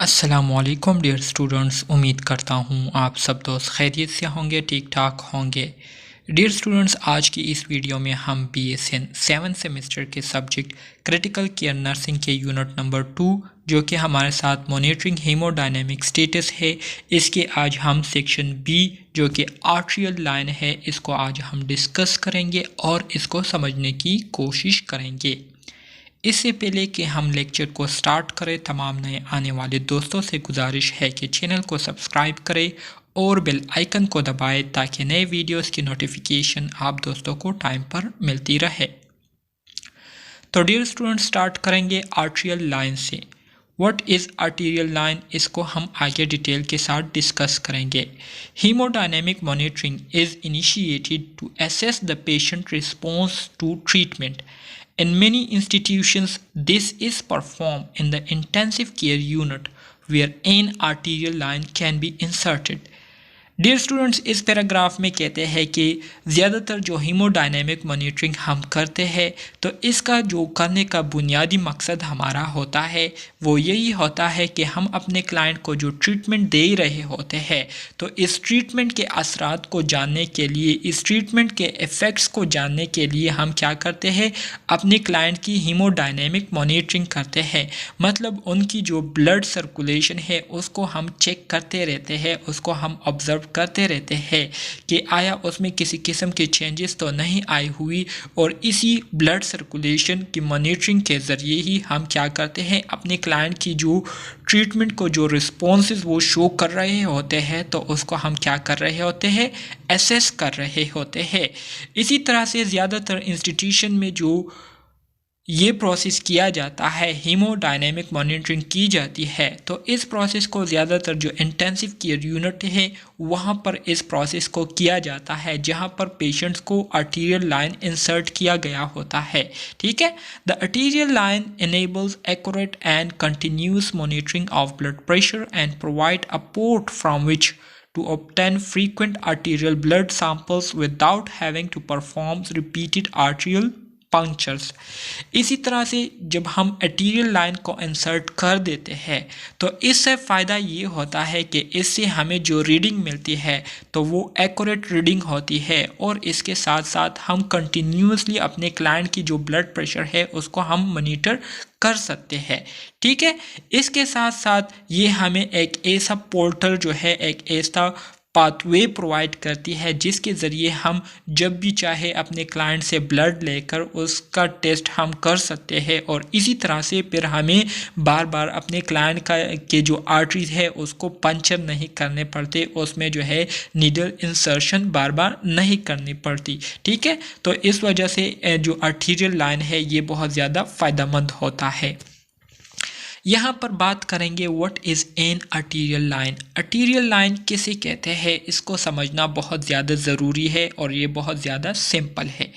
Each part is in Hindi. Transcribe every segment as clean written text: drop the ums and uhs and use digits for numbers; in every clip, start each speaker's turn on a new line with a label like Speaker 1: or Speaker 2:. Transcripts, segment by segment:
Speaker 1: अस्सलामुअलैकुम डियर स्टूडेंट्स, उम्मीद करता हूँ आप सब दोस्त खैरियत से होंगे, ठीक ठाक होंगे। डियर स्टूडेंट्स, आज की इस वीडियो में हम BSN 7 सेमेस्टर के सब्जेक्ट क्रिटिकल केयर नर्सिंग के यूनिट नंबर 2 जो कि हमारे साथ मॉनिटरिंग हेमोडायनेमिक स्टेटस है, इसके आज हम सेक्शन B जो कि आर्ट्रियल लाइन है, इसको आज हम डिस्कस करेंगे और इसको समझने की कोशिश करेंगे। इससे पहले कि हम लेक्चर को स्टार्ट करें, तमाम नए आने वाले दोस्तों से गुजारिश है कि चैनल को सब्सक्राइब करें और बेल आइकन को दबाएं ताकि नए वीडियोस की नोटिफिकेशन आप दोस्तों को टाइम पर मिलती रहे। तो डियर स्टूडेंट, स्टार्ट करेंगे आर्ट्रियल लाइन से। व्हाट इज़ आर्टीरियल लाइन, इसको हम आगे डिटेल के साथ डिस्कस करेंगे। Haemodynamic monitoring is initiated to assess the patient response to treatment. In many institutions, this is performed in the intensive care unit where an arterial line can be inserted. Dear students, इस पैराग्राफ में कहते हैं कि ज़्यादातर जो हीमोडायनेमिक मॉनिटरिंग हम करते हैं तो इसका जो करने का बुनियादी मकसद हमारा होता है वो यही होता है कि हम अपने क्लाइंट को जो ट्रीटमेंट दे रहे होते हैं तो इस ट्रीटमेंट के असरात को जानने के लिए, इस ट्रीटमेंट के इफ़ेक्ट्स को जानने के लिए हम क्या करते हैं, अपने क्लाइंट की हीमोडायनेमिक मॉनिटरिंग करते हैं। मतलब उनकी जो ब्लड सर्कुलेशन है उसको हम चेक करते रहते हैं, उसको हम ऑब्ज़र्व करते रहते हैं कि आया उसमें किसी किस्म के चेंजेस तो नहीं आई हुई, और इसी ब्लड सर्कुलेशन की मॉनिटरिंग के ज़रिए ही हम क्या करते हैं, अपने क्लाइंट की जो ट्रीटमेंट को जो रिस्पॉन्सेज वो शो कर रहे होते हैं तो उसको हम क्या कर रहे होते हैं, एसेस कर रहे होते हैं। इसी तरह से ज़्यादातर इंस्टीट्यूशन में जो ये प्रोसेस किया जाता है, हीमोडायनेमिक मॉनिटरिंग की जाती है, तो इस प्रोसेस को ज़्यादातर जो इंटेंसिव केयर यूनिट है वहाँ पर इस प्रोसेस को किया जाता है जहाँ पर पेशेंट्स को आर्टीरियल लाइन इंसर्ट किया गया होता है। ठीक है, the arterial line enables accurate and continuous monitoring of blood pressure and provide a port from which to obtain frequent arterial blood samples without having to perform repeated arterial punctures. इसी तरह से जब हम आर्टीरियल लाइन को इंसर्ट कर देते हैं तो इससे फ़ायदा ये होता है कि इससे हमें जो रीडिंग मिलती है तो वो एक्यूरेट रीडिंग होती है, और इसके साथ साथ हम कंटिन्यूसली अपने क्लाइंट की जो ब्लड प्रेशर है उसको हम मॉनिटर कर सकते हैं। ठीक है, इसके साथ साथ ये हमें एक ऐसा पोर्टल जो है, एक ऐसा पाथवे प्रोवाइड करती है जिसके ज़रिए हम जब भी चाहे अपने क्लाइंट से ब्लड लेकर उसका टेस्ट हम कर सकते हैं, और इसी तरह से फिर हमें बार बार अपने क्लाइंट के जो आर्टरीज है उसको पंचर नहीं करने पड़ते, उसमें जो है नीडल इंसर्शन बार बार नहीं करनी पड़ती। ठीक है, तो इस वजह से जो आर्टीरियल लाइन है ये बहुत ज़्यादा फ़ायदेमंद होता है। यहाँ पर बात करेंगे what is an arterial line. Arterial line किसे कहते हैं, इसको समझना बहुत ज़्यादा ज़रूरी है और ये बहुत ज़्यादा सिंपल है।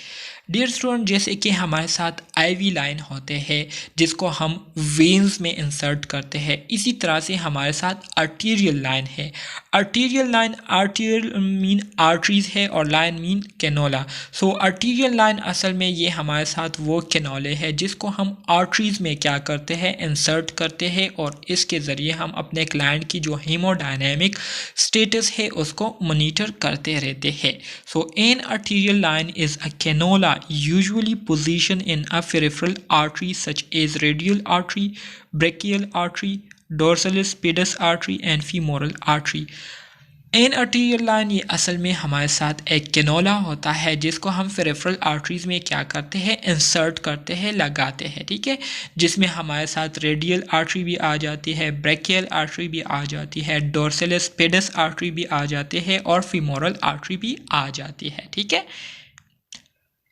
Speaker 1: डियर स्टूडेंट, जैसे कि हमारे साथ आईवी लाइन होते हैं जिसको हम वेन्स में इंसर्ट करते हैं, इसी तरह से हमारे साथ आर्टीरियल लाइन है। Arterial line, arterial mean arteries है और लाइन मीन कैनोला। सो आर्टीरियल लाइन असल में ये हमारे साथ वो कैनोले है जिसको हम आर्टरीज में क्या करते हैं, इंसर्ट करते हैं, और इसके ज़रिए हम अपने क्लाइंट की जो हीमोडायनेमिक स्टेटस है उसको मॉनिटर करते रहते हैं। So an arterial line is a cannula usually positioned in a peripheral artery such as radial artery, brachial artery, dorsalis pedis artery and femoral artery. An arterial line ये असल में हमारे साथ एक कैनोला होता है जिसको हम पेरिफेरल आर्टरीज में क्या करते हैं, इंसर्ट करते हैं, लगाते हैं। ठीक है, जिसमें हमारे साथ रेडियल आर्टरी भी आ जाती है, ब्रैकियल आर्टरी भी आ जाती है, डोर्सलिस पेडस आर्टरी भी आ जाती है और फीमोरल आर्टरी भी आ जाती है। ठीक है,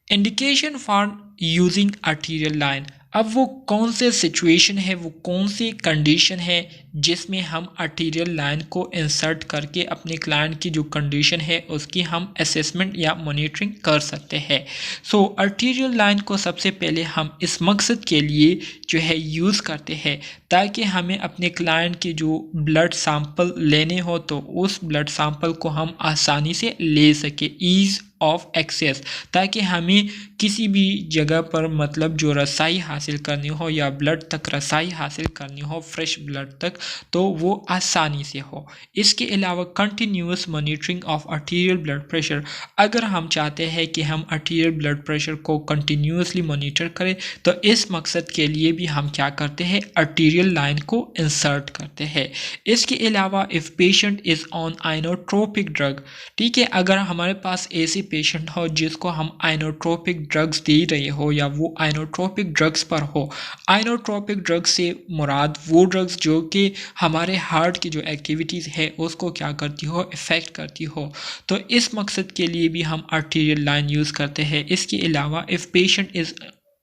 Speaker 1: indication for using arterial line. अब वो कौन से सिचुएशन है, वो कौन सी कंडीशन है जिसमें हम आर्टीरियल लाइन को इंसर्ट करके अपने क्लाइंट की जो कंडीशन है उसकी हम असेसमेंट या मॉनिटरिंग कर सकते हैं। सो आर्टीरियल लाइन को सबसे पहले हम इस मकसद के लिए जो है यूज़ करते हैं ताकि हमें अपने क्लाइंट के जो ब्लड सैंपल लेने हो तो उस ब्लड सैंपल को हम आसानी से ले सके, ईज़ ऑफ एक्सेस, ताकि हमें किसी भी जगह पर मतलब जो रसाई हासिल करनी हो या ब्लड तक रसाई हासिल करनी हो फ्रेश ब्लड तक, तो वो आसानी से हो। इसके अलावा continuous monitoring of arterial blood pressure, अगर हम चाहते हैं कि हम आर्टीरियल ब्लड प्रेशर को कंटिन्यूसली मॉनिटर करें तो इस मकसद के लिए भी हम क्या करते हैं, आर्टीरियल लाइन को इंसर्ट करते हैं। इसके अलावा if patient is on inotropic drug, ठीक है, अगर हमारे पास ऐसे पेशेंट हो जिसको हम आइनोट्रोपिक ड्रग्स दे रहे हो या वो आइनोट्रोपिक ड्रग्स पर हो, आइनोट्रोपिक ड्रग्स से मुराद वो ड्रग्स जो कि हमारे हार्ट की जो एक्टिविटीज़ है उसको क्या करती हो, इफ़ेक्ट करती हो, तो इस मकसद के लिए भी हम आर्टीरियल लाइन यूज़ करते हैं। इसके अलावा if patient is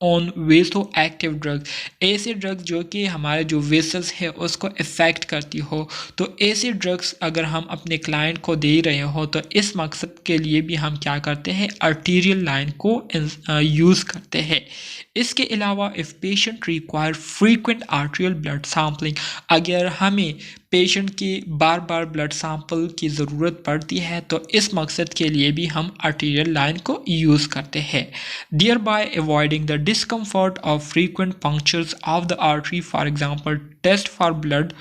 Speaker 1: on वेसो active drugs, ऐसे ड्रग्स जो कि हमारे जो वेसल्स है उसको इफ़ेक्ट करती हो, तो ऐसे ड्रग्स अगर हम अपने क्लाइंट को दे रहे हो तो इस मकसद के लिए भी हम क्या करते हैं, आर्टीरियल लाइन को यूज़ करते हैं। इसके अलावा if patient require frequent arterial blood sampling, अगर हमें पेशेंट की बार बार ब्लड सैंपल की ज़रूरत पड़ती है तो इस मकसद के लिए भी हम आर्टीरियल लाइन को यूज़ करते हैं। Dear by avoiding the discomfort of frequent punctures of the artery, for example test for blood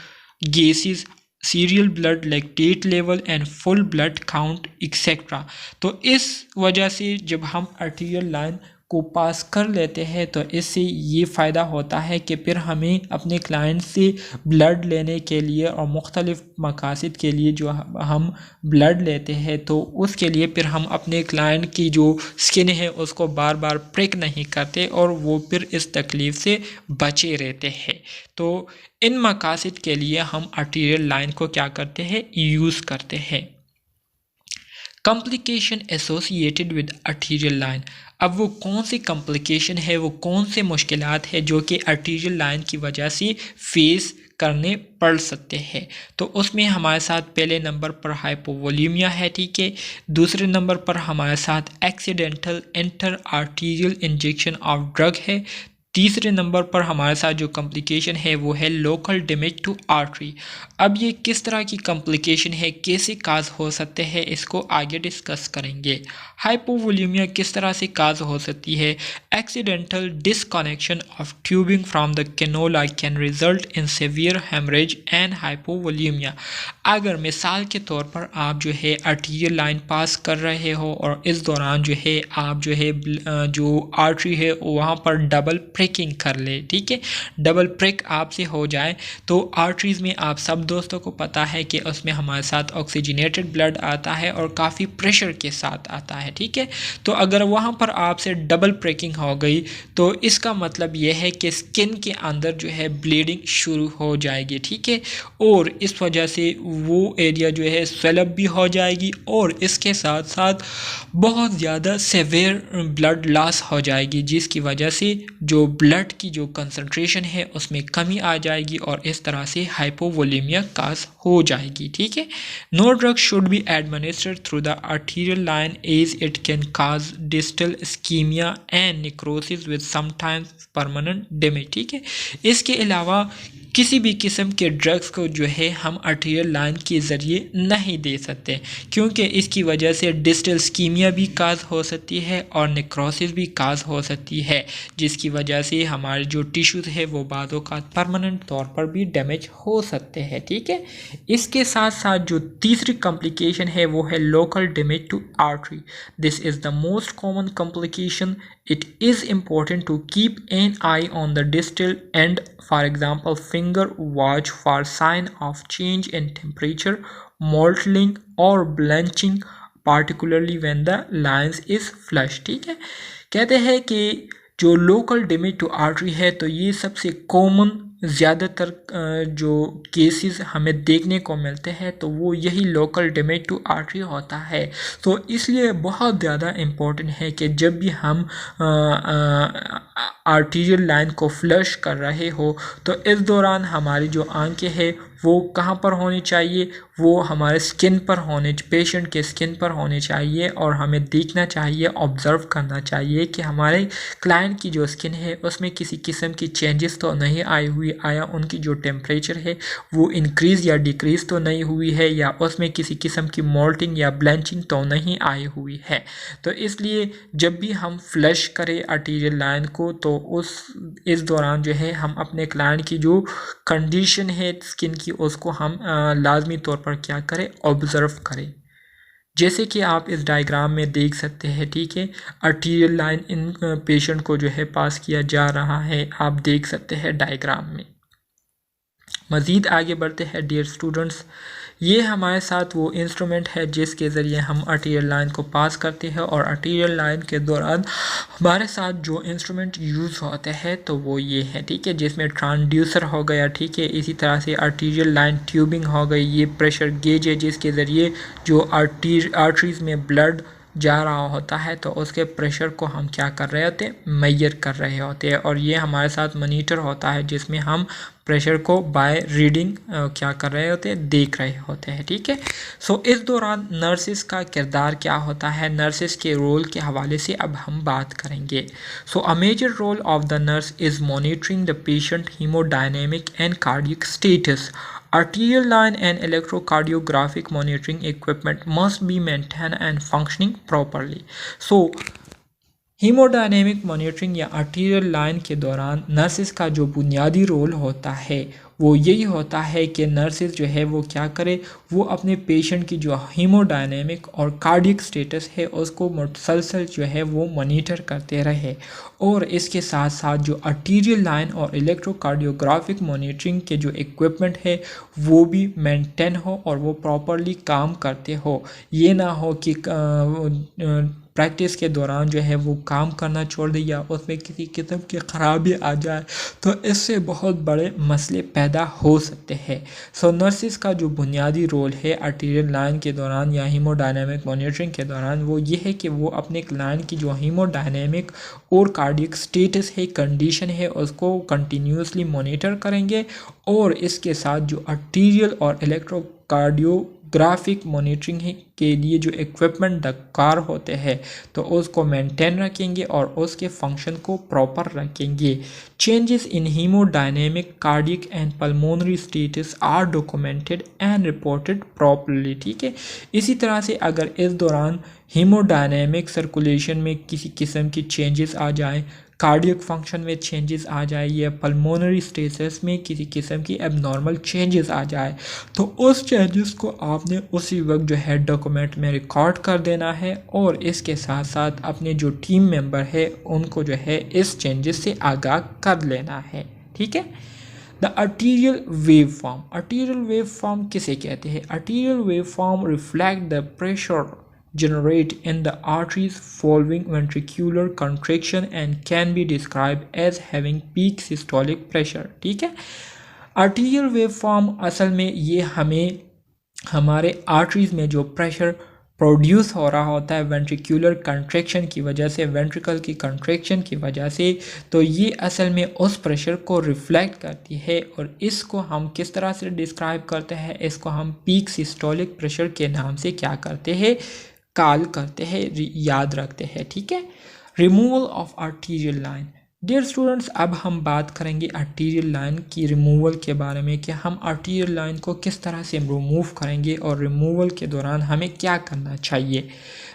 Speaker 1: gases, serial blood lactate level and full blood count etcetera. तो इस वजह से जब हम आर्टीरियल लाइन को पास कर लेते हैं तो इससे ये फ़ायदा होता है कि फिर हमें अपने क्लाइंट से ब्लड लेने के लिए और मुख्तलिफ़ मकासद के लिए जो हम ब्लड लेते हैं तो उसके लिए फिर हम अपने क्लाइंट की जो स्किन है उसको बार बार प्रिक नहीं करते और वो फिर इस तकलीफ़ से बचे रहते हैं। तो इन मकासद के लिए हम आर्टीरियल लाइन को क्या करते हैं, यूज़ करते हैं। Complication associated with arterial line, अब वो कौन सी कॉम्प्लिकेशन है, वो कौन से मुश्किलात है जो कि आर्टीरियल लाइन की वजह से फेस करने पड़ सकते हैं। तो उसमें हमारे साथ पहले नंबर पर हाइपोवोलीमिया है, ठीक है, दूसरे नंबर पर हमारे साथ accidental inter arterial injection of drug है, तीसरे नंबर पर हमारे साथ जो कॉम्प्लिकेशन है वो है लोकल डैमेज टू आर्टरी। अब ये किस तरह की कॉम्प्लिकेशन है, कैसे काज हो सकते हैं, इसको आगे डिस्कस करेंगे। हाइपोवोलीमिया किस तरह से काज हो सकती है, accidental disconnection of tubing from the cannula can result in severe haemorrhage and hypovolaemia. अगर मिसाल के तौर पर आप जो है आर्टीरियल लाइन पास कर रहे हो और इस दौरान जो है आप जो है जो आर्टरी है वहाँ पर डबल प्रेकिंग कर ले, ठीक है, डबल प्रेक आपसे हो जाए, तो आर्टरीज़ में आप सब दोस्तों को पता है कि उसमें हमारे साथ ऑक्सीजनेटेड ब्लड आता है और काफ़ी प्रेशर के साथ आता है, ठीक है। तो अगर वहाँ पर आपसे डबल प्रेकिंग हो गई तो इसका मतलब यह है कि स्किन के अंदर जो है ब्लीडिंग शुरू हो जाएगी, ठीक है, और इस वजह से वो एरिया जो है स्वेलअप भी हो जाएगी और इसके साथ साथ बहुत ज़्यादा सेवेयर ब्लड लॉस हो जाएगी, जिसकी वजह से जो ब्लड की जो कंसंट्रेशन है उसमें कमी आ जाएगी और इस तरह से हाइपोवोलीमिया काज हो जाएगी, ठीक है। No drug should be administered through the arterial line as it can cause distal ischaemia and necrosis with sometimes permanent damage, ठीक है। इसके अलावा किसी भी किस्म के ड्रग्स को जो है हम आर्टीरियल लाइन के ज़रिए नहीं दे सकते, क्योंकि इसकी वजह से डिस्टल इस्कीमिया भी काज हो सकती है और नेक्रोसिस भी काज हो सकती है, जिसकी वजह से हमारे जो टिश्यूज़ है वो बादों का परमानेंट तौर पर भी डैमेज हो सकते हैं, ठीक है। इसके साथ साथ जो तीसरी कॉम्प्लिकेशन है वो है local damage to artery. This is the most common complication. It is important to keep an eye on the distal end, for example finger, watch for sign of change in temperature, mottling or blanching, particularly when the lines is flush, ठीक है। कहते हैं कि जो लोकल डैमेज टू आर्टरी है तो ये सबसे कॉमन ज़्यादातर जो केसेस हमें देखने को मिलते हैं तो वो यही लोकल डैमेज टू आर्टरी होता है। तो इसलिए बहुत ज़्यादा इम्पोर्टेंट है कि जब भी हम आर्टीरियल लाइन को फ्लश कर रहे हो तो इस दौरान हमारी जो आंखें हैं वो कहाँ पर होनी चाहिए, वो हमारे स्किन पर होने, पेशेंट के स्किन पर होने चाहिए और हमें देखना चाहिए, ऑब्ज़र्व करना चाहिए कि हमारे क्लाइंट की जो स्किन है उसमें किसी किस्म की चेंजेस तो नहीं आई हुई, आया उनकी जो टेम्परेचर है वो इंक्रीज़ या डिक्रीज़ तो नहीं हुई है, या उसमें किसी किस्म की मोल्टिंग या ब्लेंचिंग तो नहीं आई हुई है। तो इसलिए जब भी हम फ्लश करें आर्टीरियल लाइन को तो इस दौरान जो है हम अपने क्लाइंट की जो कंडीशन है स्किन की उसको हम लाजमी तौर पर क्या करें, ऑब्ज़र्व करें। जैसे कि आप इस डायग्राम में देख सकते हैं, ठीक है, आर्टीरियल लाइन इन पेशेंट को जो है पास किया जा रहा है, आप देख सकते हैं डायग्राम में। मज़ीद आगे बढ़ते हैं डियर स्टूडेंट्स, ये हमारे साथ वो इंस्ट्रूमेंट है जिसके ज़रिए हम आर्टीरियल लाइन को पास करते हैं और आर्टीरियल लाइन के दौरान हमारे साथ जो इंस्ट्रूमेंट यूज़ होते हैं तो वो ये है, ठीक है, जिसमें ट्रांसड्यूसर हो गया, ठीक है, इसी तरह से आर्टीरियल लाइन ट्यूबिंग हो गई, ये प्रेशर गेज है जिसके ज़रिए जो आर्टरीज़ में ब्लड जा रहा होता है तो उसके प्रेशर को हम क्या कर रहे होते हैं, मेजर कर रहे होते हैं। और ये हमारे साथ मॉनिटर होता है जिसमें हम प्रेशर को बाय रीडिंग क्या कर रहे होते हैं, देख रहे होते हैं, ठीक है। सो इस दौरान नर्सिस का किरदार क्या होता है, नर्सिस के रोल के हवाले से अब हम बात करेंगे। So a major role of the nurse is monitoring the patient haemodynamic and cardiac status. Arterial line and electrocardiographic monitoring equipment must be maintained and functioning properly. So, haemodynamic monitoring या आर्टीरियल लाइन के दौरान नर्सिस का जो बुनियादी रोल होता है वो यही होता है कि नर्सिस जो है वो क्या करे, वो अपने पेशेंट की जो हीमोडायनेमिक और कार्डियक स्टेटस है उसको मुसलसल जो है वो मॉनिटर करते रहे, और इसके साथ साथ जो आर्टीरियल लाइन और इलेक्ट्रोकार्डियोग्राफिक मॉनिटरिंग के जो इक्विपमेंट है वो भी मेंटेन हो और वो प्रॉपरली काम करते हो। ये ना हो कि प्रैक्टिस के दौरान जो है वो काम करना छोड़ दे या उसमें किसी किस्म की ख़राबी आ जाए तो इससे बहुत बड़े मसले पैदा हो सकते हैं। सो नर्सिस का जो बुनियादी रोल है आर्टीरियल लाइन के दौरान या हीमोडायनेमिक मॉनिटरिंग के दौरान वो ये है कि वो अपने क्लाइंट की जो हीमोडायनेमिक और कार्डियक स्टेटस है, कंडीशन है, उसको कंटिन्यूसली मॉनिटर करेंगे, और इसके साथ जो आर्टीरियल और इलेक्ट्रोकार्डियोग्राफिक मॉनिटरिंग के लिए जो इक्विपमेंट दरकार होते हैं तो उसको मेंटेन रखेंगे और उसके फंक्शन को प्रॉपर रखेंगे। Changes in haemodynamic, cardiac and pulmonary status are documented and reported properly, ठीक है। इसी तरह से अगर इस दौरान हीमोडायनेमिक सर्कुलेशन में किसी किस्म की चेंजेस आ जाए, कार्डियक फंक्शन में चेंजेस आ जाए या पल्मोनरी स्टेटस में किसी किस्म की एबनॉर्मल चेंजेस आ जाए तो उस चेंजेस को आपने उसी वक्त जो है डॉक्यूमेंट में रिकॉर्ड कर देना है, और इसके साथ साथ अपने जो टीम मेंबर है उनको जो है इस चेंजेस से आगाह कर लेना है, ठीक है। The arterial wave form, arterial wave form किसे कहते हैं? Arterial wave form reflect the pressure generate in the arteries following ventricular contraction and can be described as having peak systolic pressure, ठीक है। आर्टीरियल वेव फॉर्म असल में ये हमें हमारे आर्टरीज में जो प्रेशर प्रोड्यूस हो रहा होता है वेंट्रिकुलर कंट्रैक्शन की वजह से, वेंट्रिकल की कंट्रैक्शन की वजह से, तो ये असल में उस प्रेशर को रिफ्लेक्ट करती है, और इसको हम किस तरह से डिस्क्राइब करते हैं, इसको हम पीक सिस्टोलिक प्रेशर के नाम से क्या करते हैं, कॉल करते हैं, याद रखते हैं, ठीक है। Removal of arterial line, dear students अब हम बात करेंगे आर्टीरियल लाइन की रिमूवल के बारे में कि हम आर्टीरियल लाइन को किस तरह से रिमूव करेंगे और रिमूवल के दौरान हमें क्या करना चाहिए।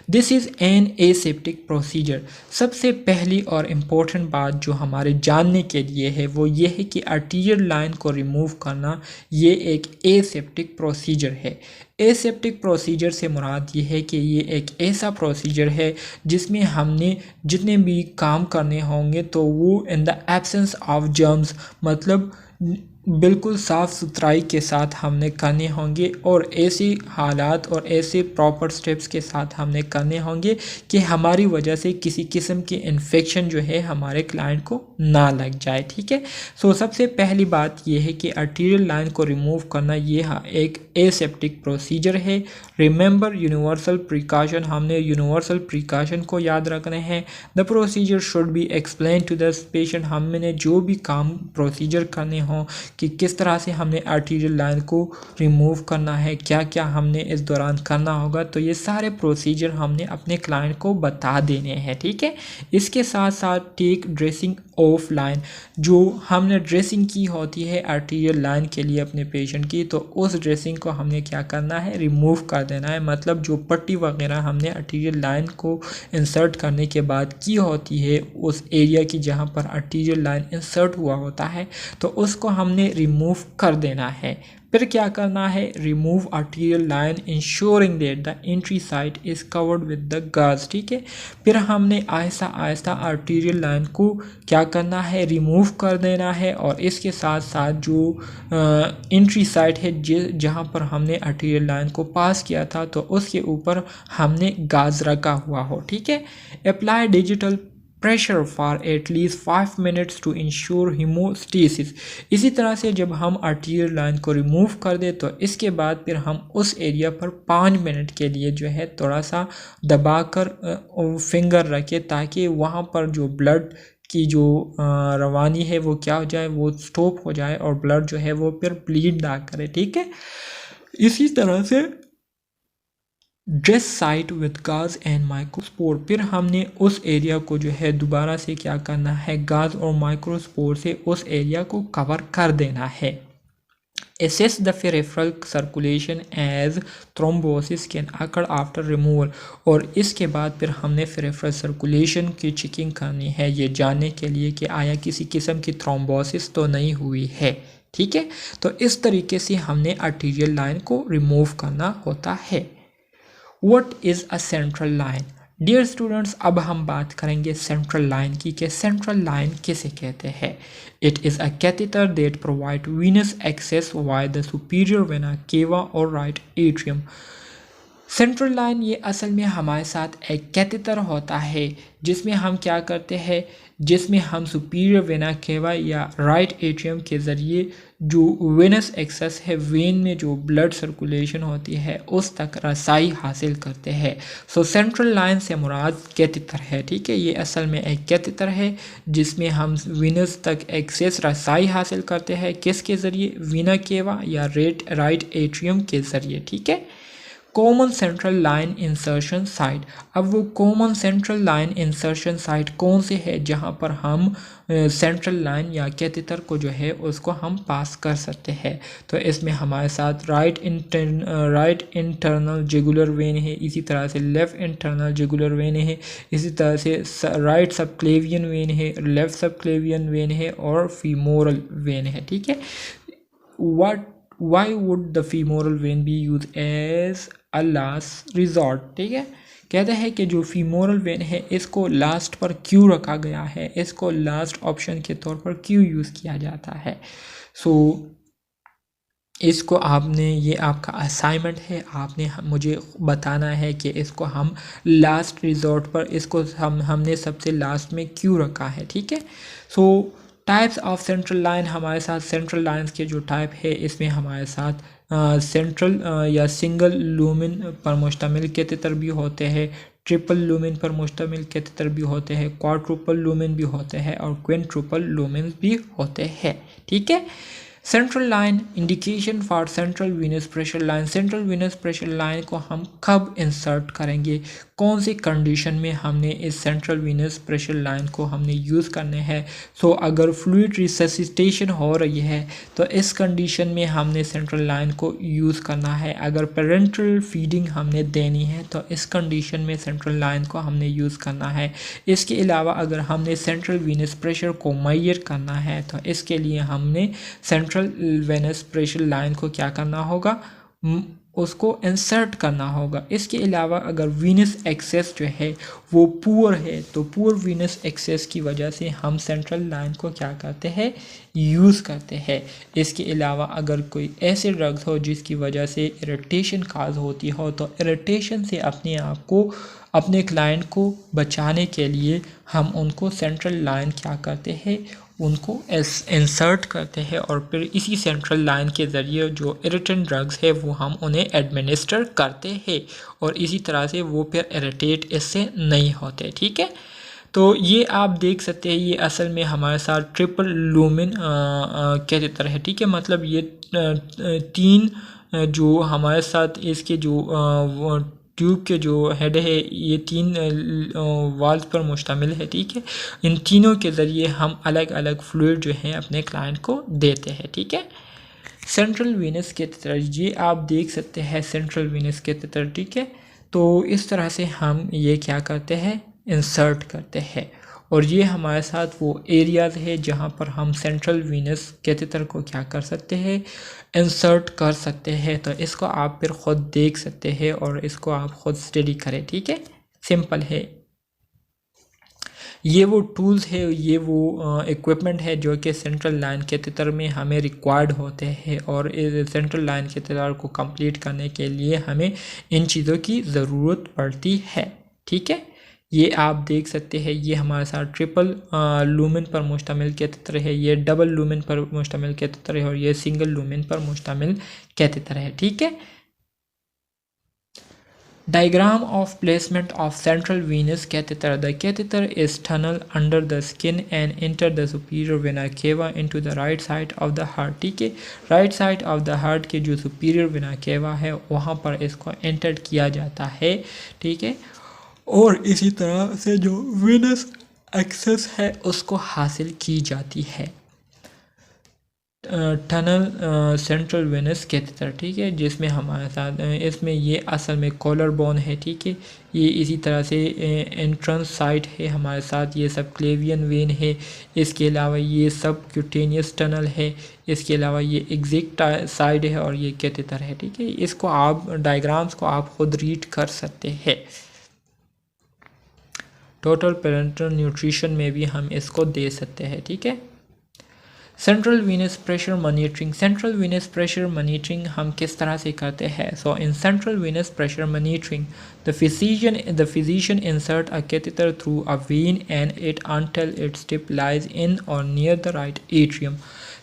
Speaker 1: This is an aseptic procedure. सबसे पहली और इम्पोर्टेंट बात जो हमारे जानने के लिए है वो ये है कि आर्टीरियल लाइन को रिमूव करना ये एक एसेप्टिक प्रोसीजर है। एसेप्टिक प्रोसीजर से मुराद ये है कि ये एक ऐसा प्रोसीजर है जिसमें हमने जितने भी काम करने होंगे तो वो in the absence of germs, मतलब बिल्कुल साफ़ सुथराई के साथ हमने करने होंगे और ऐसी हालात और ऐसे प्रॉपर स्टेप्स के साथ हमने करने होंगे कि हमारी वजह से किसी किस्म की इन्फेक्शन जो है हमारे क्लाइंट को ना लग जाए। ठीक है, सो सबसे पहली बात यह है कि आर्टीरियल लाइन को रिमूव करना ये एक एसेप्टिक प्रोसीजर है। रिमेंबर यूनिवर्सल प्रिकॉशन, हमने यूनिवर्सल प्रिकॉशन को याद रखना है। The procedure should be explain to the patient, हमने जो भी काम प्रोसीजर करने हों कि किस तरह से हमने आर्टीरियल लाइन को रिमूव करना है, क्या क्या हमने इस दौरान करना होगा, तो ये सारे प्रोसीजर हमने अपने क्लाइंट को बता देने हैं। ठीक है, इसके साथ साथ टेक ड्रेसिंग ऑफ लाइन, जो हमने ड्रेसिंग की होती है आर्टीरियल लाइन के लिए अपने पेशेंट की, तो उस ड्रेसिंग को हमने क्या करना है, रिमूव कर देना है। मतलब जो पट्टी वगैरह हमने आर्टीरियल लाइन को इंसर्ट करने के बाद की होती है उस एरिया की जहाँ पर आर्टीरियल लाइन इंसर्ट हुआ होता है, तो उसको हमने रिमूव कर देना है। फिर क्या करना है, remove arterial line ensuring that the entry site is covered with the गाज। ठीक है, फिर हमने आहिस्ता आहिस्ता आर्टीरियल लाइन को क्या करना है, रिमूव कर देना है। और इसके साथ साथ जो एंट्री साइट है जहाँ पर हमने आर्टीरियल लाइन को पास किया था, तो उसके ऊपर हमने गाज रखा हुआ हो। ठीक है, apply digital pressure for at least 5 minutes to ensure haemostasis. इसी तरह से जब हम आर्टीरियल लाइन को रिमूव कर दे तो इसके बाद फिर हम उस एरिया पर 5 मिनट के लिए जो है थोड़ा सा दबाकर फिंगर रखें, ताकि वहाँ पर जो ब्लड की जो रवानी है वो क्या हो जाए, वो स्टॉप हो जाए और ब्लड जो है वो फिर ब्लीड ना करे। ठीक है, इसी तरह से ड्रेस साइट विद गाज एंड माइक्रोस्पोर, फिर हमने उस एरिया को जो है दोबारा से क्या करना है, गाज और माइक्रोस्पोर से उस एरिया को कवर कर देना है। Assess the peripheral circulation as thrombosis can occur after removal, और इसके बाद फिर हमने peripheral circulation की चेकिंग करनी है ये जानने के लिए कि आया किसी किस्म की थ्रोम्बोसिस तो नहीं हुई है। ठीक है, तो इस तरीके से हमने आर्टीरियल लाइन को रिमूव करना होता है। What is a central line? Dear students, अब हम बात करेंगे सेंट्रल लाइन की कि सेंट्रल लाइन किसे कहते हैं। It is a catheter that provide venous access via the superior vena cava और राइट एट्रियम। सेंट्रल लाइन ये असल में हमारे साथ एक कैथेटर होता है जिसमें हम क्या करते हैं, जिसमें हम सुपीरियर वेना केवा या राइट एट्रियम के ज़रिए जो वेनस एक्सेस है, वेन में जो ब्लड सर्कुलेशन होती है उस तक रसाई हासिल करते हैं। सो सेंट्रल लाइन से मुराद कैथेटर है। ठीक है, ये असल में एक कैथेटर है जिसमें हम वेनस तक एक्सेस रसाई हासिल करते हैं, किसके ज़रिए, वेना केवा या राइट एट्रियम के ज़रिए। ठीक है, common central line insertion site, अब वो common central line insertion site कौन से है जहाँ पर हम सेंट्रल लाइन या कैथेटर को जो है उसको हम पास कर सकते हैं। तो इसमें हमारे साथ राइट इंटरनल जुगुलर वेन है, इसी तरह से लेफ़्ट इंटरनल जुगुलर वेन है, इसी तरह से राइट सबक्लेवियन वेन है, लेफ़्ट सबक्लेवियन वेन है और फीमोरल वेन है। ठीक है, why would the femoral vein be used as a last resort? ठीक है, कहते हैं कि जो फीमोरल वेन है इसको लास्ट पर क्यों रखा गया है, इसको लास्ट ऑप्शन के तौर पर क्यों यूज़ किया जाता है। सो इसको आपने, ये आपका असाइनमेंट है, आपने मुझे बताना है कि इसको हम लास्ट रिजॉर्ट पर, इसको हमने सबसे लास्ट में क्यों रखा है। ठीक है, सो टाइप्स ऑफ सेंट्रल लाइन, हमारे साथ सेंट्रल लाइन्स के जो टाइप है इसमें हमारे साथ सेंट्रल या सिंगल लूमिन पर मुश्तमिल कैथेटर भी होते हैं, ट्रिपल लूमिन पर मुश्तमिल कैथेटर भी होते हैं, क्वाड्रुपल लूमिन भी होते हैं और क्विंट्रुपल लूमिन भी होते हैं। ठीक है, central line indication for central venous pressure line, central venous pressure line को हम कब इंसर्ट करेंगे, कौन सी कंडीशन में हमने इस सेंट्रल वीनस प्रेशर लाइन को हमने यूज़ करने हैं। सो अगर फ्लूइड रिससिटेशन हो रही है तो इस कंडीशन में हमने सेंट्रल लाइन को यूज़ करना है। अगर पेरेंटल फीडिंग हमने देनी है तो इस कंडीशन में सेंट्रल लाइन को हमने यूज़ करना है। इसके अलावा अगर हमने सेंट्रल वीनस प्रेशर को मेजर करना है तो इसके लिए हमने सेंट्रल वेनस प्रेशर लाइन को क्या करना होगा, उसको इंसर्ट करना होगा। इसके अलावा अगर वीनस एक्सेस जो है वो पुअर है तो पुअर वीनस एक्सेस की वजह से हम सेंट्रल लाइन को क्या करते हैं, यूज़ करते हैं। इसके अलावा अगर कोई ऐसे ड्रग्स हो जिसकी वजह से इरिटेशन काज होती हो तो इरिटेशन से अपने आप को, अपने क्लाइंट को बचाने के लिए हम उनको सेंट्रल लाइन क्या करते हैं, उनको इंसर्ट करते हैं और फिर इसी सेंट्रल लाइन के ज़रिए जो इरिटेंट ड्रग्स है वो हम उन्हें एडमिनिस्टर करते हैं और इसी तरह से वो फिर इरिटेट इससे नहीं होते। ठीक है, तो ये आप देख सकते हैं, ये असल में हमारे साथ ट्रिपल लूमिन के तरह है। ठीक है, मतलब ये तीन जो हमारे साथ इसके जो ट्यूब के जो हेड है ये तीन वाल्स पर मुश्तमिल है। ठीक है, इन तीनों के ज़रिए हम अलग अलग फ्लूइड जो हैं अपने क्लाइंट को देते हैं। ठीक है, सेंट्रल वीनस के तरह ये आप देख सकते हैं, सेंट्रल वीनस के तरह। ठीक है, तो इस तरह से हम ये क्या करते हैं, इंसर्ट करते हैं और ये हमारे साथ वो एरियाज़ है जहाँ पर हम सेंट्रल वीनस कैथेटर को क्या कर सकते हैं, इंसर्ट कर सकते हैं। तो इसको आप फिर ख़ुद देख सकते हैं और इसको आप ख़ुद स्टडी करें। ठीक है, सिंपल है। ये वो टूल्स है, ये वो इक्विपमेंट है जो कि सेंट्रल लाइन कैथेटर में हमें रिक्वायर्ड होते हैं और सेंट्रल लाइन कैथेटर को कंप्लीट करने के लिए हमें इन चीज़ों की ज़रूरत पड़ती है। ठीक है, ये आप देख सकते हैं, ये हमारे साथ ट्रिपल लूमेन पर मुश्तमिल कैथेटर है, ये डबल लूमेन पर मुश्तमिल कैथेटर है और ये सिंगल लूमेन पर मुश्तमिल कैथेटर है। ठीक है, Diagram of placement of central venous catheter. The catheter is tunnel under the skin and enter the superior vena cava into the right side of the heart. ठीक है, right side of the heart के जो सुपीरियर वेना केवा है वहाँ पर इसको एंटर किया जाता है। ठीक है, और इसी तरह से जो वेनस एक्सेस है उसको हासिल की जाती है। Tunnel central venous catheter. ठीक है, जिसमें हमारे साथ इसमें ये असल में कॉलर बोन है। ठीक है, ये इसी तरह से एंट्रेंस साइट है हमारे साथ, ये सब क्लेवियन वेन है। इसके अलावा ये सब क्यूटेनियस टनल है, इसके अलावा ये एग्जिट साइड है और ये कैथेटर है। ठीक है, इसको आप डायग्राम्स को आप खुद रीड कर सकते हैं। टोटल पेरेंटल न्यूट्रिशन में भी हम इसको दे सकते हैं। ठीक है, central venous pressure monitoring. Central venous pressure monitoring हम किस तरह से करते हैं? So in central venous pressure monitoring the physician insert a catheter through a vein and it until its tip lies in or near the right atrium.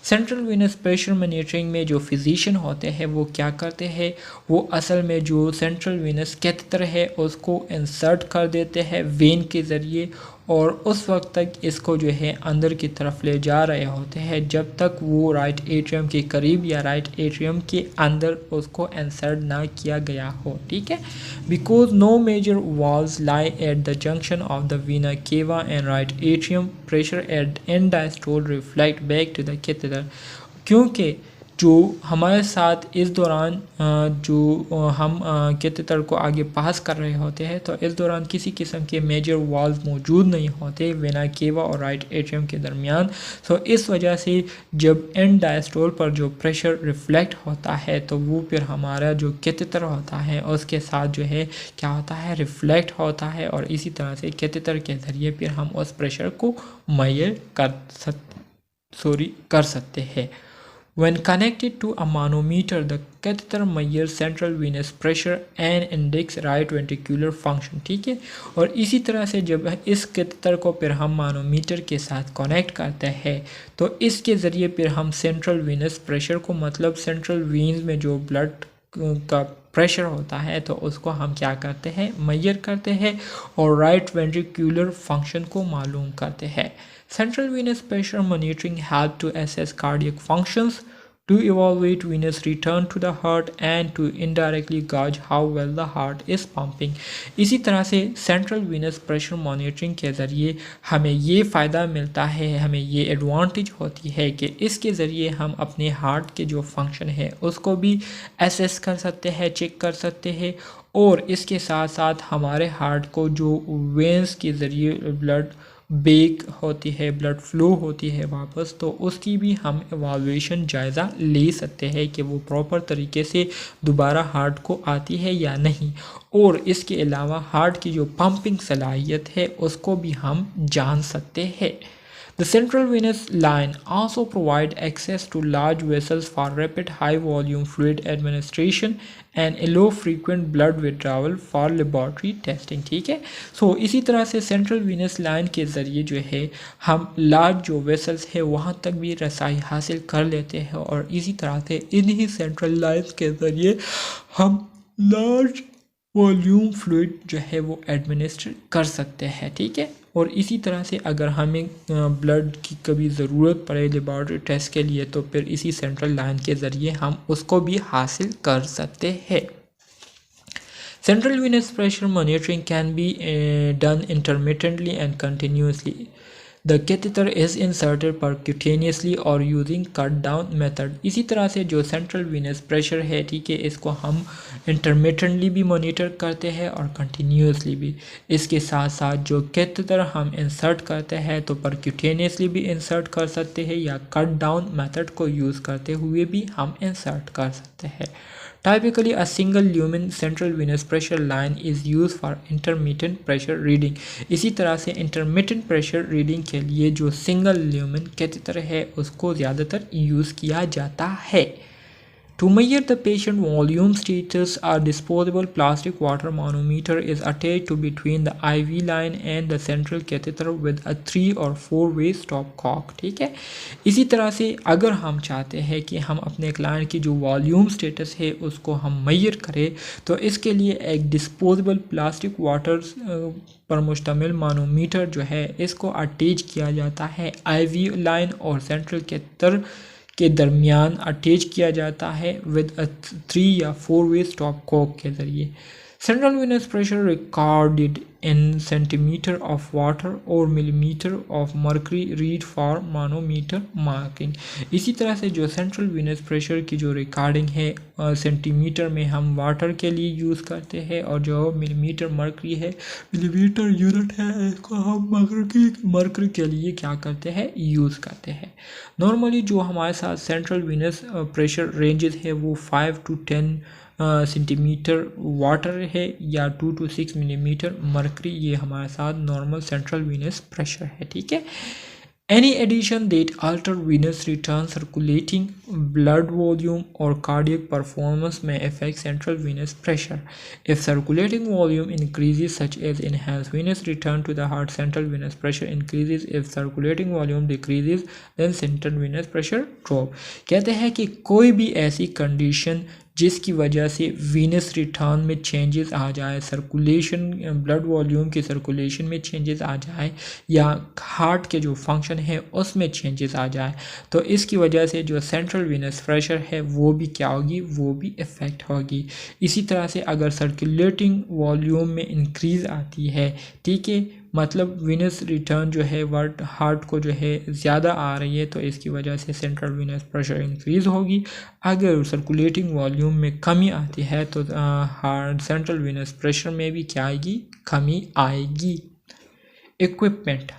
Speaker 1: Central venous pressure monitoring में जो फिजिशियन होते हैं वो क्या करते हैं, वो असल में जो सेंट्रल वीनस कैथेटर है उसको इंसर्ट कर देते हैं वेन के ज़रिए और उस वक्त तक इसको जो है अंदर की तरफ ले जा रहे होते हैं जब तक वो राइट एट्रियम के करीब या राइट एट्रियम के अंदर उसको इंसर्ट ना किया गया हो। ठीक है, because no major valves lie at the junction of the vena cava and right atrium, pressure at end diastole reflect back to the catheter. क्योंकि जो हमारे साथ इस दौरान जो हम कैथेटर को आगे पास कर रहे होते हैं तो इस दौरान किसी किस्म के मेजर वॉल्व मौजूद नहीं होते वेना केवा और राइट एट्रियम के दरमियान। सो इस वजह से जब एंड डायस्टोल पर जो प्रेशर रिफ्लेक्ट होता है तो वो फिर हमारा जो कैथेटर होता है उसके साथ जो है क्या होता है, रिफ्लेक्ट होता है और इसी तरह से कैथेटर के ज़रिए फिर हम उस प्रेशर को मेजर कर सकते हैं। When connected to a manometer, the catheter measures central venous pressure and index right ventricular function. ठीक है, और इसी तरह से जब इस कैथेटर को फिर हम मानोमीटर के साथ कनेक्ट करते हैं तो इसके ज़रिए फिर हम सेंट्रल वेनस प्रेशर को, मतलब सेंट्रल वेन्स में जो ब्लड का प्रेशर होता है तो उसको हम क्या करते हैं, मेजर करते हैं और राइट वेंट्रिकुलर फंक्शन को मालूम करते हैं। Central venous pressure monitoring help to assess cardiac functions, to evaluate venous return to the heart and to indirectly gauge how well the heart is pumping. इसी तरह से central venous pressure monitoring के ज़रिए हमें ये फ़ायदा मिलता है, हमें ये एडवांटेज होती है कि इसके ज़रिए हम अपने हार्ट के जो फंक्शन है उसको भी एसेस कर सकते हैं, चेक कर सकते हैं और इसके साथ साथ हमारे हार्ट को जो वेंस के ज़रिए ब्लड बेक होती है, ब्लड फ्लो होती है वापस, तो उसकी भी हम एवाल्यूएशन जायज़ा ले सकते हैं कि वो प्रॉपर तरीके से दोबारा हार्ट को आती है या नहीं। और इसके अलावा हार्ट की जो पंपिंग सलाहियत है उसको भी हम जान सकते हैं। The central venous line also provide access to large vessels for rapid high volume fluid administration and allow frequent blood withdrawal for laboratory testing। ठीक है, सो इसी तरह से सेंट्रल venous line के ज़रिए जो है हम लार्ज जो वेसल्स है वहाँ तक भी रसाई हासिल कर लेते हैं और इसी तरह से इन्हीं सेंट्रल लाइन्स के ज़रिए हम लार्ज वॉल्यूम फ्लूइड जो है वो एडमिनिस्टर कर सकते हैं। ठीक है, और इसी तरह से अगर हमें ब्लड की कभी ज़रूरत पड़े लेबॉरेटरी टेस्ट के लिए तो फिर इसी सेंट्रल लाइन के ज़रिए हम उसको भी हासिल कर सकते हैं। Central venous pressure monitoring can be done intermittently and continuously. The catheter is inserted percutaneously or using cut down method। इसी तरह से जो सेंट्रल venous प्रेशर है, ठीक है, इसको हम इंटरमिटेंटली भी मॉनिटर करते हैं और कंटिन्यूसली भी। इसके साथ साथ जो कैथेटर हम इंसर्ट करते हैं तो परक्यूटेनियसली भी इंसर्ट कर सकते हैं या कट डाउन मेथड को यूज़ करते हुए भी हम इंसर्ट कर सकते हैं। Typically, a single lumen central venous pressure line is used for intermittent pressure reading। इसी तरह से intermittent pressure reading के लिए जो single lumen कैथेटर है उसको ज़्यादातर यूज़ किया जाता है। To measure the patient volume status, a disposable plastic water manometer is attached to between the IV line and the central catheter with a 3 or 4-way stopcock। ठीक है, इसी तरह से अगर हम चाहते हैं कि हम अपने क्लाइंट की जो वॉल्यूम स्टेटस है उसको हम मेजर करें तो इसके लिए एक डिस्पोजेबल प्लास्टिक वाटर पर मुश्तमिल मानोमीटर जो है इसको अटैच किया जाता है IV लाइन और सेंट्रल कैथेटर के दरमियान अटैच किया जाता है विद अ 3 या 4-way स्टॉप कॉक के ज़रिए। Central venous pressure recorded in centimeter of water और millimeter of mercury read for manometer marking। इसी तरह से जो सेंट्रल venous pressure की जो रिकॉर्डिंग है सेंटीमीटर में हम वाटर के लिए यूज़ करते हैं और जो मिलीमीटर मर्करी है, मिलीमीटर यूनिट है, इसको हम मर्करी के लिए क्या करते हैं, यूज़ करते हैं। नॉर्मली जो हमारे साथ सेंट्रल venous प्रेशर रेंजेस है वो 5 to 10 सेंटीमीटर वाटर है या 2 to 6 मिलीमीटर मर्करी, ये हमारे साथ नॉर्मल सेंट्रल venous प्रेशर है। ठीक है, any addition that alter venous return, circulating blood volume or cardiac performance may affect central venous pressure। If circulating volume increases such as enhanced venous return to the heart, central venous pressure increases। If circulating volume decreases then central venous pressure drop। कहते हैं कि कोई भी ऐसी कंडीशन जिसकी वजह से वीनस रिटर्न में चेंजेस आ जाए, सर्कुलेशन ब्लड वॉल्यूम की सर्कुलेशन में चेंजेस आ जाए या हार्ट के जो फंक्शन है उसमें चेंजेस आ जाए तो इसकी वजह से जो सेंट्रल venous प्रेशर है वो भी क्या होगी, वो भी इफ़ेक्ट होगी। इसी तरह से अगर सर्कुलेटिंग वॉल्यूम में इंक्रीज़ आती है, ठीक है, मतलब venous रिटर्न जो है वर्ड हार्ट को जो है ज़्यादा आ रही है तो इसकी वजह से सेंट्रल venous प्रेशर इंक्रीज़ होगी। अगर सर्कुलेटिंग वॉल्यूम में कमी आती है तो हार्ट सेंट्रल venous प्रेशर में भी क्या आएगी, कमी आएगी। Equipment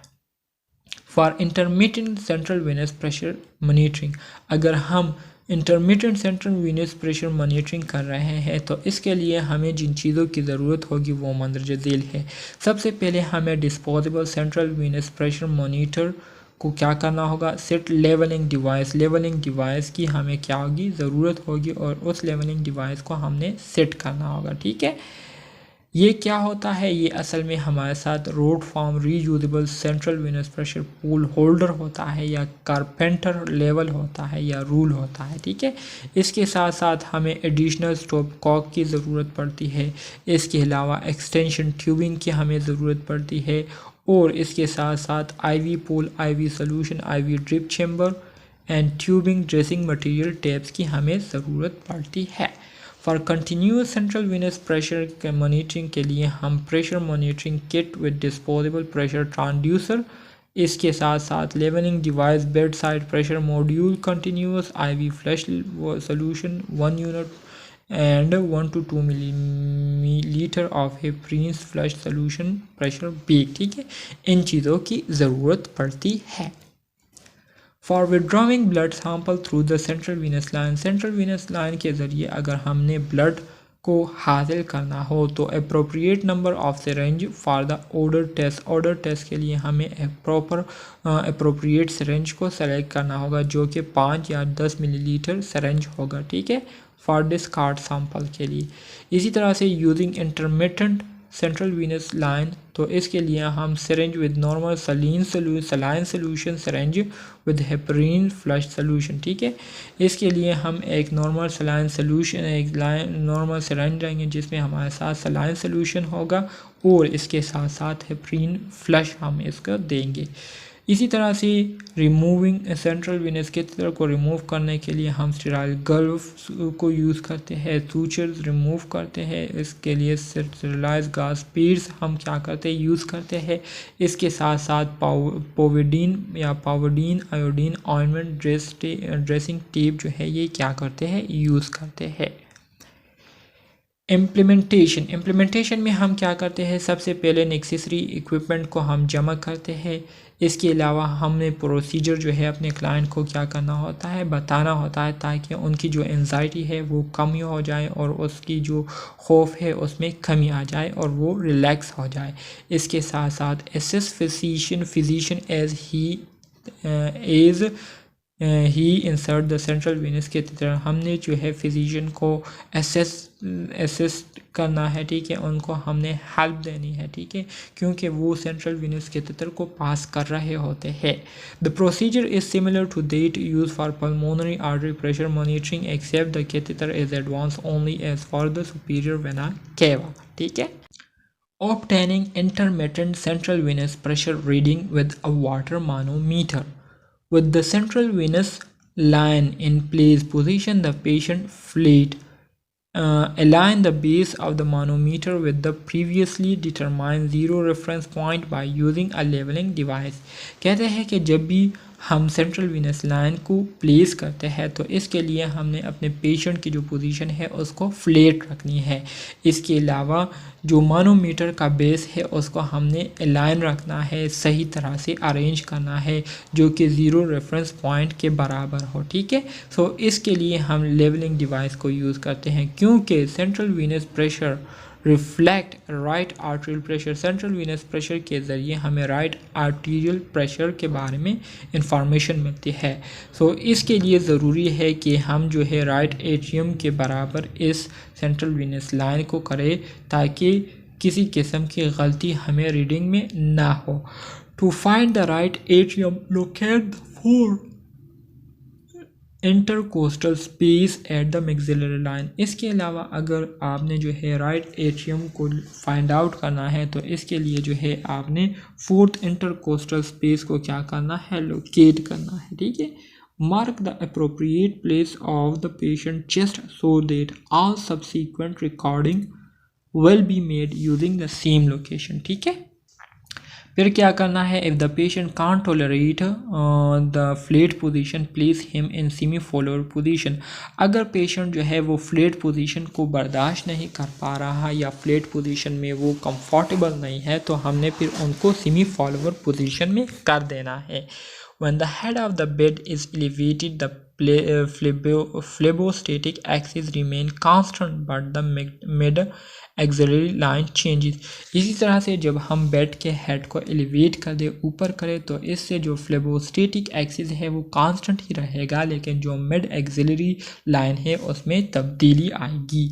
Speaker 1: for intermittent central venous pressure monitoring. अगर हम intermittent central venous pressure monitoring कर रहे हैं तो इसके लिए हमें जिन चीज़ों की ज़रूरत होगी वो मंदरज झेल है। सबसे पहले हमें disposable central venous pressure monitor को क्या करना होगा, set levelling device. Levelling device की हमें क्या होगी, ज़रूरत होगी और उस लेवलिंग डिवाइस को हमने सेट करना होगा। ठीक है, ये क्या होता है, ये असल में हमारे साथ road form reusable central venous pressure pool holder होता है या कारपेंटर लेवल होता है या रूल होता है। ठीक है, इसके साथ साथ हमें एडिशनल स्टॉप कॉक की ज़रूरत पड़ती है। इसके अलावा एक्सटेंशन ट्यूबिंग की हमें ज़रूरत पड़ती है और इसके साथ साथ IV pole, IV solution, IV drip chamber and tubing dressing material tapes की हमें ज़रूरत पड़ती है। For continuous central venous pressure के मॉनिटरिंग के लिए हम pressure monitoring kit with disposable pressure transducer, इसके साथ साथ levelling device, bed side pressure module, continuous IV flash solution 1 unit and 1 to 2 millilitre of heparin flush solution pressure bag, ठीक है, इन चीज़ों की ज़रूरत पड़ती है। For withdrawing blood sample through the central venous line, central venous line के ज़रिए अगर हमने ब्लड को हासिल करना हो तो appropriate number of syringe for the order test के लिए हमें एक प्रॉपर अप्रोप्रिएट सिरेंज को सेलेक्ट करना होगा जो कि 5 या 10 मिलीलीटर सिरेंज होगा, ठीक है, फॉर डिस्कार्ड सैंपल के लिए। इसी तरह से using intermittent central venous line, तो इसके लिए हम syringe with normal saline solution, syringe with heparin flush solution, ठीक है, इसके लिए हम एक नॉर्मल सलाइन सोल्यूशन, एक नॉर्मल सिरेंज लेंगे जिसमें हमारे साथ सलाइन सोल्यूशन होगा और इसके साथ साथ हेपरीन फ्लश हम इसको देंगे। इसी तरह से रिमूविंग सेंट्रल वीनस कैथेटर को रिमूव करने के लिए हम स्टेराइल ग्लव्स को यूज़ करते हैं, सूचर्स रिमूव करते हैं, इसके लिए स्टेरिलाइज गैस पेड्स हम क्या करते हैं यूज़ करते हैं। इसके साथ साथ पावोडीन आयोडीन ऑइंटमेंट ड्रेसिंग टेप जो है ये क्या करते हैं यूज़ करते हैं। इम्प्लीमेंटेशन में हम क्या करते हैं, सबसे पहले नेसेसरी इक्विपमेंट को हम जमा करते हैं। इसके अलावा हमने प्रोसीजर जो है अपने क्लाइंट को क्या करना होता है बताना होता है ताकि उनकी जो एंजाइटी है वो कम हो जाए और उसकी जो खौफ है उसमें कमी आ जाए और वो रिलैक्स हो जाए। इसके साथ साथ एसेस फिजिशियन एज ही इंसर्ट द सेंट्रल वीनस के तरह हमने जो है फिजिशियन को असिस्ट करना है, ठीक है, उनको हमने हेल्प देनी है, ठीक है, क्योंकि वो सेंट्रल वीनस कैथेटर को पास कर रहे होते हैं। The procedure is similar to that use for pulmonary artery pressure monitoring except the catheter is advance only as for the superior vena cava, ठीक है। Obtaining intermittent central venous pressure reading with a water manometer. With the central venous line in place, position the patient flat. Align the base of the manometer with the previously determined zero reference point by using a leveling device. कहते हैं कि जब भी हम सेंट्रल वीनस लाइन को प्लेस करते हैं तो इसके लिए हमने अपने पेशेंट की जो पोजीशन है उसको फ्लैट रखनी है। इसके अलावा जो मानोमीटर का बेस है उसको हमने अलाइन रखना है, सही तरह से अरेंज करना है जो कि ज़ीरो रेफरेंस पॉइंट के बराबर हो, ठीक है। सो इसके लिए हम लेवलिंग डिवाइस को यूज़ करते हैं क्योंकि central venous pressure reflect right arterial pressure, central venous pressure के ज़रिए हमें राइट आर्टेरियल प्रेशर के बारे में इंफॉर्मेशन मिलती है। सो इसके लिए ज़रूरी है कि हम जो है राइट एट्रियम के बराबर इस सेंट्रल वीनस लाइन को करें ताकि किसी किस्म की गलती हमें रीडिंग में ना हो। To find the right atrium locate the four intercostal space at the maxillary line. इसके अलावा अगर आपने जो है राइट एट्रियम को फाइंड आउट करना है तो इसके लिए जो है आपने फोर्थ इंटरकोस्टल स्पेस को क्या करना है लोकेट करना है, ठीक है। Mark the appropriate place of the patient chest so that all subsequent recording will be made using the same location, ठीक है। फिर क्या करना है, if the patient can't tolerate the flat position place him in semi follower position. अगर पेशेंट जो है वो फ्लैट पोजीशन को बर्दाश्त नहीं कर पा रहा या फ्लैट पोजीशन में वो कंफर्टेबल नहीं है तो हमने फिर उनको सेमी फॉलोअर पोजीशन में कर देना है। When the head of the bed is elevated, the phlebistotic axis remain constant but the mid axillary line changes. इसी तरह से जब हम बेड के हेड को एलिवेट कर दे ऊपर करें तो इससे जो फ्लेबोस्टेटिक एक्सिस है वो कांस्टेंट ही रहेगा लेकिन जो मिड एक्सिलरी लाइन है उसमें तब्दीली आएगी।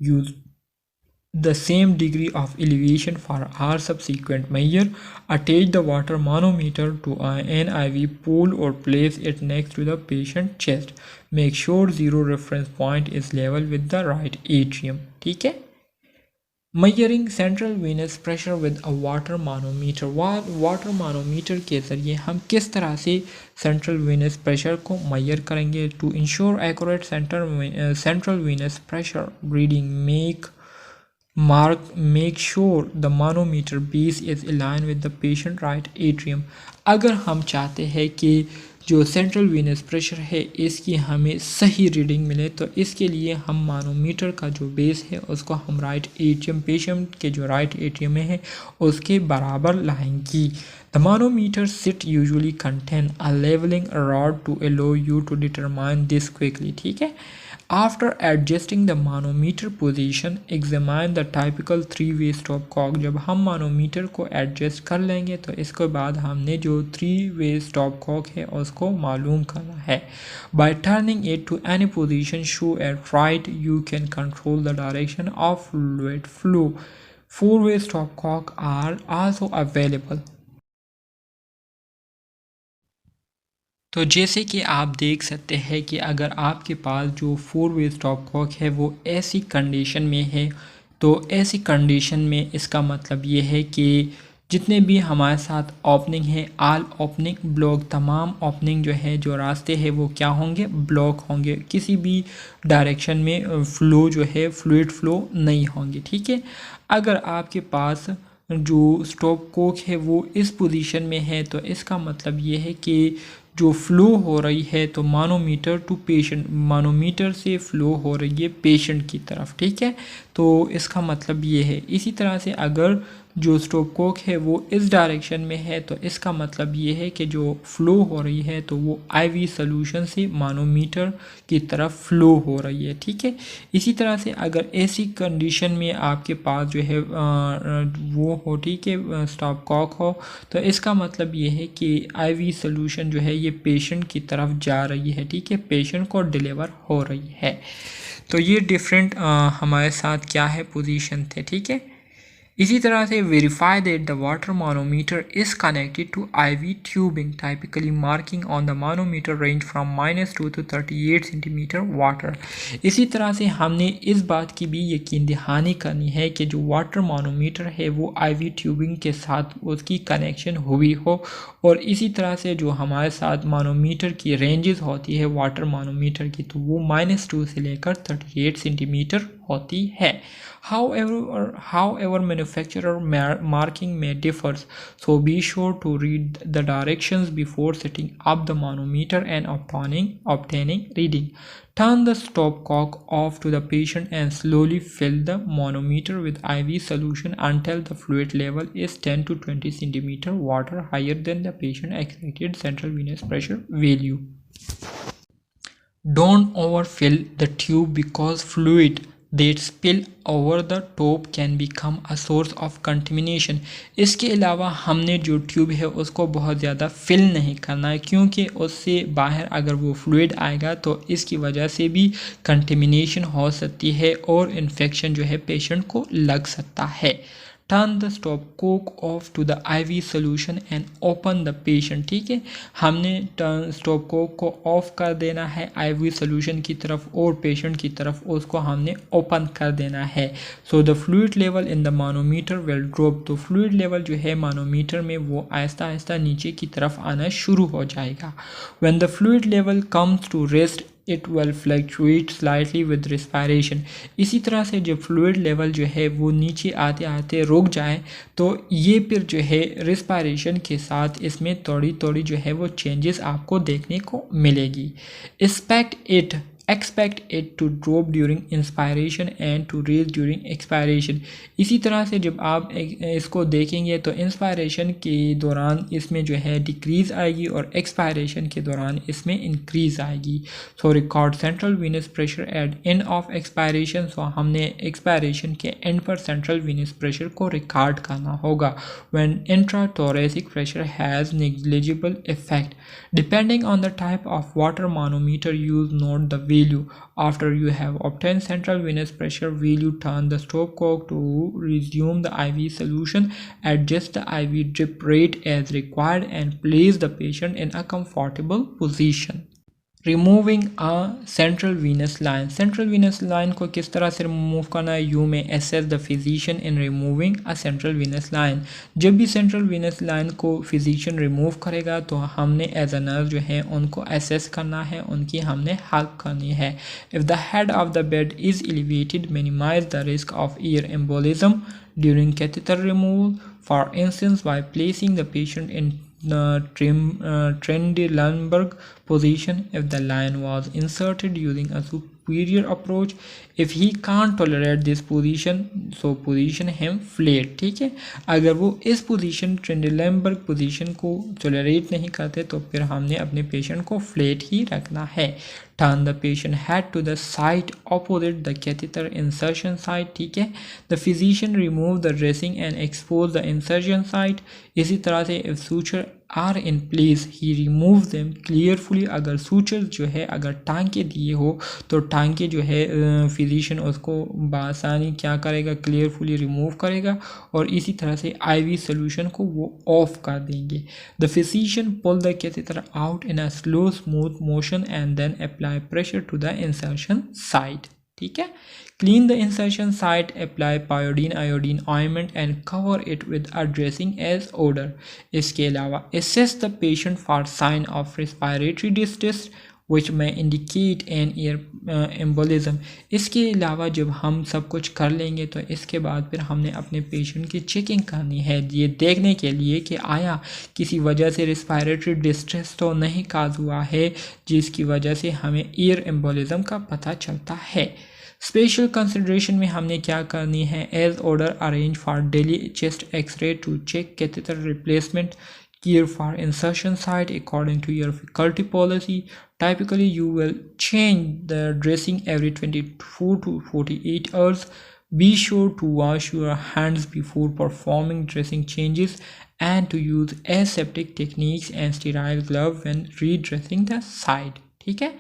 Speaker 1: Use the same degree of elevation for our subsequent measure. Attach the water manometer to an IV pole or place it next to the patient chest. Make sure zero reference point is level with the right atrium, ठीक है। Measuring central venous pressure with a water manometer. Water manometer के ज़रिए हम किस तरह से सेंट्रल वेनस प्रेशर को मेजर करेंगे। To ensure accurate central venous pressure reading make sure the manometer base is aligned with the patient right atrium. अगर हम चाहते हैं कि जो सेंट्रल वीनस प्रेशर है इसकी हमें सही रीडिंग मिले, तो इसके लिए हम मानोमीटर का जो बेस है उसको हम राइट एट्रियम, पेशेंट के जो राइट एट्रियम में है उसके बराबर लाएंगी। The manometer set usually contain a leveling rod to allow you to determine this quickly, ठीक है। After adjusting the manometer position, examine the typical three-way stopcock। जब हम मानोमीटर को एडजस्ट कर लेंगे तो इसके बाद हमने जो थ्री-वे stopcock है उसको मालूम करना है। By turning it to any position show at right, you can control the direction of fluid flow. Four-way stopcock are also available। तो जैसे कि आप देख सकते हैं कि अगर आपके पास जो फोर वे स्टॉपकॉक है वो ऐसी कंडीशन में है, तो ऐसी कंडीशन में इसका मतलब ये है कि जितने भी हमारे साथ ओपनिंग है, ऑल ओपनिंग ब्लॉक, तमाम ओपनिंग जो है, जो रास्ते हैं वो क्या होंगे, ब्लॉक होंगे। किसी भी डायरेक्शन में फ्लो जो है, फ्लूइड फ्लो नहीं होंगे, ठीक है। अगर आपके पास जो स्टॉप कॉक है वो इस पोजीशन में है तो इसका मतलब ये है कि जो फ्लो हो रही है तो मानोमीटर टू पेशेंट, मानोमीटर से फ्लो हो रही है पेशेंट की तरफ, ठीक है। तो इसका मतलब ये है। इसी तरह से अगर जो स्टॉपकॉक है वो इस डायरेक्शन में है तो इसका मतलब ये है कि जो फ्लो हो रही है तो वो आईवी सॉल्यूशन से मानोमीटर की तरफ फ्लो हो रही है, ठीक है। इसी तरह से अगर ऐसी कंडीशन में आपके पास जो है वो हो, ठीक है, स्टॉपकॉक हो, तो इसका मतलब ये है कि आईवी सॉल्यूशन जो है ये पेशेंट की तरफ जा रही है, ठीक है, पेशेंट को डिलीवर हो रही है। तो ये डिफरेंट हमारे साथ क्या है, पोजीशन थे, ठीक है। इसी तरह से verify that the water manometer is connected to IV tubing, typically marking on the manometer range from -2 to 38 centimetre water. इसी तरह से हमने इस बात की भी यकीन दहानी करनी है कि जो वाटर मानोमीटर है वो आईवी ट्यूबिंग के साथ उसकी कनेक्शन हुई हो, और इसी तरह से जो हमारे साथ मानोमीटर की रेंजेस होती है वाटर मानोमीटर की, तो वो -2 से लेकर 38 सेंटीमीटर होती है। However, manufacturer marking may differ, so be sure to read the directions before setting up the manometer and obtaining reading. Turn the stopcock off to the patient and slowly fill the manometer with IV solution until the fluid level is 10 to 20 centimeter water higher than the patient expected central venous pressure value. Don't overfill the tube because fluid that spill over the top can become a source of contamination। इसके अलावा हमने जो ट्यूब है उसको बहुत ज़्यादा फिल नहीं करना है, क्योंकि उससे बाहर अगर वो फ्लूइड आएगा तो इसकी वजह से भी कंटेमिनेशन हो सकती है और इन्फेक्शन जो है पेशेंट को लग सकता है। Turn the stopcock off to the IV solution and open the patient, ठीक है। हमने stopcock को ऑफ कर देना है IV solution की तरफ और पेशेंट की तरफ उसको हमने ओपन कर देना है। So the fluid level in the manometer will drop, तो फ्लूइड लेवल जो है मानोमीटर में वो आहिस्ता आहिस्ता नीचे की तरफ आना शुरू हो जाएगा। When the fluid level comes to rest, it will fluctuate slightly with respiration। इसी तरह से जब फ्लूइड लेवल जो है वो नीचे आते आते रुक जाए तो ये फिर जो है रिस्पायरेशन के साथ इसमें थोड़ी थोड़ी जो है वो चेंजेस आपको देखने को मिलेगी। Expect it to drop during inspiration and to raise during expiration। इसी तरह से जब आप इसको देखेंगे तो इंस्पायरेशन के दौरान इसमें जो है डिक्रीज़ आएगी और एक्सपायरेशन के दौरान इसमें इंक्रीज़ आएगी। So record central venous pressure at end of expiration. So हमने एक्सपायरेशन के एंड पर सेंट्रल वीनस प्रेशर को रिकॉर्ड करना होगा। When intrathoracic pressure has negligible effect depending on the type of water manometer use, note the value। After you have obtained central venous pressure value, turn the stopcock to resume the IV solution, adjust the IV drip rate as required and place the patient in a comfortable position। Removing a central venous line. Central venous line को किस तरह से रिमूव करना है? You may assess the physician in removing a central venous line. जब भी सेंट्रल वीनस लाइन को फिजिशियन रिमूव करेगा तो हमने एज अ नर्स जो है उनको एसेस करना है, उनकी हमने हेल्प करनी है। If the head of the bed is elevated, minimise the risk of air embolism during catheter removal, for instance by placing the patient in Trendelenburg position if the line was inserted using a superior approach. If he can't tolerate this position, so position him flat. ठीक है, अगर वो इस पोजीशन ट्रेंडेलेंबर्ग पोजीशन को टॉलरेट नहीं करते तो फिर हमने अपने पेशेंट को फ्लैट ही रखना है. Turn the patient head to the side opposite the catheter insertion site. ठीक है, the physician remove the dressing and expose the insertion site. इसी तरह से if suture are in place he remove them carefully. अगर suture जो है अगर टांके दिए हो तो टांके जो है फिजिशियन उसको बासानी क्या करेगा, क्लियरफुली रिमूव करेगा और इसी तरह से IV सोल्यूशन को वो ऑफ कर देंगे. The physician pull the catheter out in a slow smooth motion and then apply pressure to the insertion site. ठीक है, clean the insertion site, apply iodine ointment and cover it with a dressing as order. इसके अलावा assess the patient for sign of respiratory distress which may indicate an ear embolism. इसके अलावा जब हम सब कुछ कर लेंगे तो इसके बाद फिर हमने अपने पेशेंट की चेकिंग करनी है ये देखने के लिए कि आया किसी वजह से रिस्पायरेटरी डिस्ट्रेस तो नहीं काज हुआ है जिसकी वजह से हमें ईयर एम्बोलिज्म का पता चलता है. स्पेशल कंसिडरेशन में हमने क्या करनी है, as order arrange for daily chest X-ray to check catheter replacement, care for insertion site according to your faculty policy. Typically you will change the dressing every 24 to 48 hours. Be sure to wash your hands before performing dressing changes and to use aseptic techniques and sterile glove when redressing the site. ठीक है,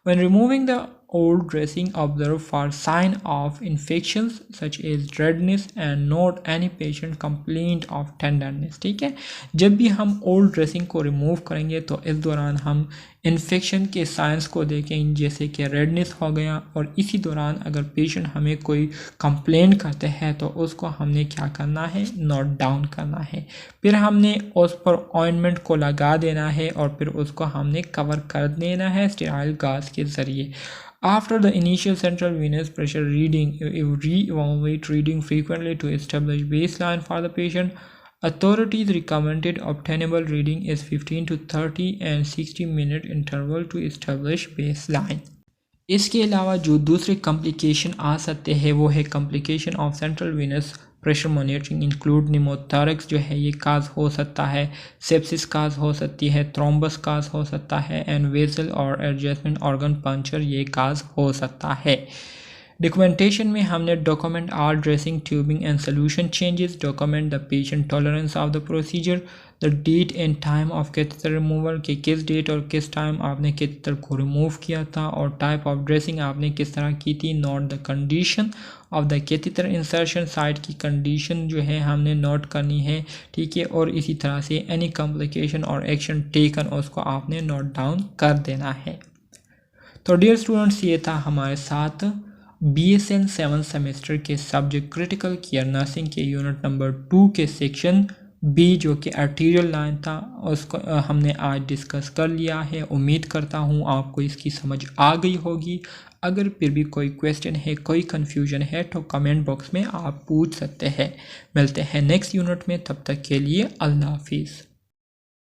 Speaker 1: when removing the old dressing observe for sign of infections such as redness and note any patient complaint of tenderness. ठीक है, जब भी हम ओल्ड ड्रेसिंग को रिमूव करेंगे तो इस दौरान हम इन्फेक्शन के साइंस को देखें जैसे कि रेडनेस हो गया और इसी दौरान अगर पेशेंट हमें कोई कंप्लेन करते हैं तो उसको हमने क्या करना है, नोट डाउन करना है. फिर हमने उस पर ऑइंटमेंट को लगा देना है और फिर उसको हमने कवर कर देना है स्टेराइल गैस के ज़रिए. After the initial central venous pressure reading, re-evaluate reading frequently to establish baseline for the patient. Authorities recommended obtainable reading is 15 to 30 and 60-minute interval to establish baseline. इसके अलावा जो दूसरे कॉम्प्लिकेशन आ सकते हैं वो है complication of central venous pressure monitoring include निमोथोरैक्स जो है ये काज हो सकता है, सेप्सिस काज हो सकती है, थ्रोम्बस काज हो सकता है एंड वेसल और एडजस्टमेंट ऑर्गन पंचर ये काज हो सकता है. डॉक्यूमेंटेशन में हमने document all dressing tubing and solution changes, document the patient tolerance of the procedure, the date and time of catheter removal कि किस डेट और किस टाइम आपने कैथेटर को रिमूव किया था और टाइप ऑफ ड्रेसिंग आपने किस तरह की थी, note the condition of the catheter insertion site की कंडीशन जो है हमने नोट करनी है. ठीक है, और इसी तरह से एनी कॉम्प्लिकेशन और एक्शन टेकन उसको आपने नोट डाउन कर देना है. तो डियर स्टूडेंट्स ये था हमारे साथ BSN 7 सेमेस्टर के सब्जेक्ट क्रिटिकल केयर नर्सिंग के यूनिट नंबर 2 के सेक्शन B जो कि आर्टीरियल लाइन था उसको हमने आज डिस्कस कर लिया है. उम्मीद करता हूँ आपको इसकी समझ आ गई होगी. अगर फिर भी कोई क्वेश्चन है, कोई कन्फ्यूजन है तो कमेंट बॉक्स में आप पूछ सकते हैं. मिलते हैं नेक्स्ट यूनिट में, तब तक के लिए अल्लाह हाफिज़.